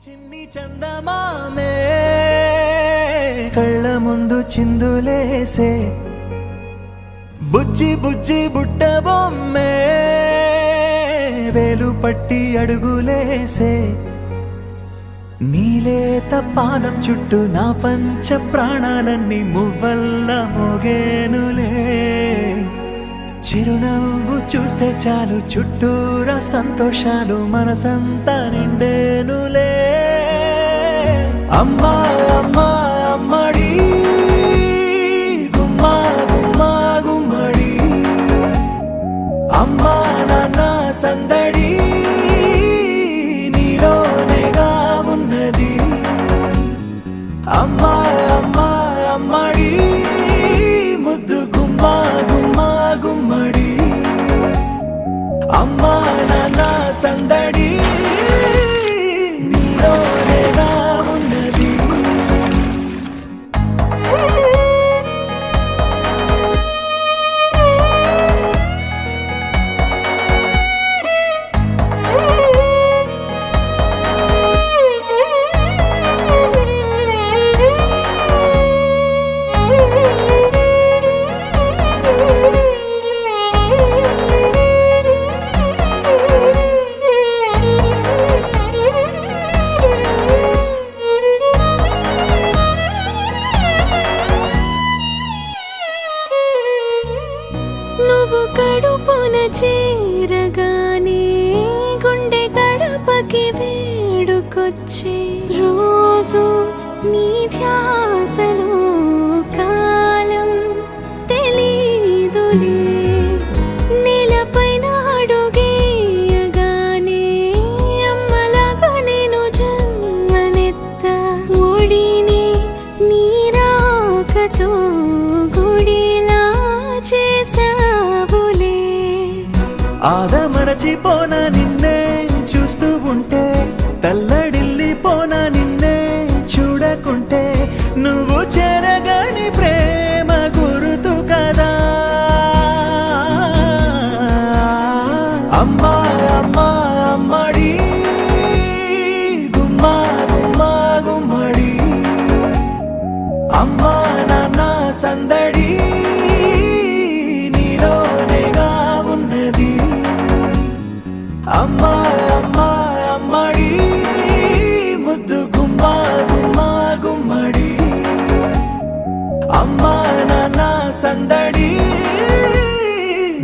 చిన్ని చందమామే కళ్ళ ముందు చిందులేసే బుజ్జి బుజ్జి బుట్ట బొమ్మే వేలు పట్టి అడుగులేసే నీలేత పానం చుట్టూ నా పంచ ప్రాణాలన్నీ మువ్వల్ల మోగేనులే చిరునవ్వు చూస్తే చాలు చుట్టూరా సంతోషాలు మనసంతా నిండేనులే అమ్మా అమ్మా అమ్మడి గుమ్మా గుమ్మా గుమ్మడి అమ్మా నాన్న సందడి నీలోనేగా ఉన్నది అమ్మా అమ్మా అమ్మడి ముద్దు గుమ్మా గుమ్మా గుమ్మడి అమ్మా నాన్న సందడి నీలోనేగా ఉన్నది నువ్వు కడుపున చేరగానే గుండె గడపకి వేడుకొచ్చే రోజు నీ ధ్యాసలో కాలం తెలీదులే నేలపైన అడుగేయగానే అమ్మలాగా నేను జన్మనెత్త ఒడిని నీ రాకతో గుడిలా చేసావులే ఆదమరచిపోనా నిన్నే చూస్తూ ఉంటే తల్లడిల్లిపోనా నిన్నే చూడకుంటే నువ్వు చెరగని ప్రేమ గురుతు కదా అమ్మా అమ్మా అమ్మడి గుమ్మా గుమ్మా గుమ్మడి అమ్మా నాన్న సందడి నీలోనేగా ఉన్నది అమ్మా అమ్మా అమ్మడి ముద్దు గుమ్మా గుమ్మా గుమ్మడి అమ్మా నాన్న సందడి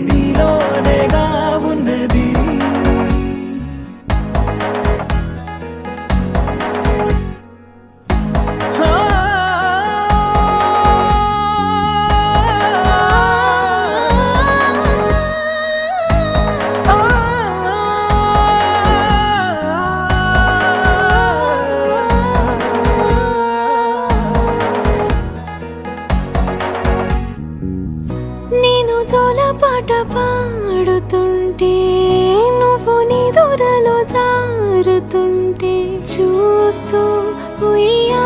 నీలోనేగా ఉన్నది నేను జోలపాట పాడుతుంటే నువ్వు నీ దూరలో జారుతుంటే చూస్తూ ఉయ్యా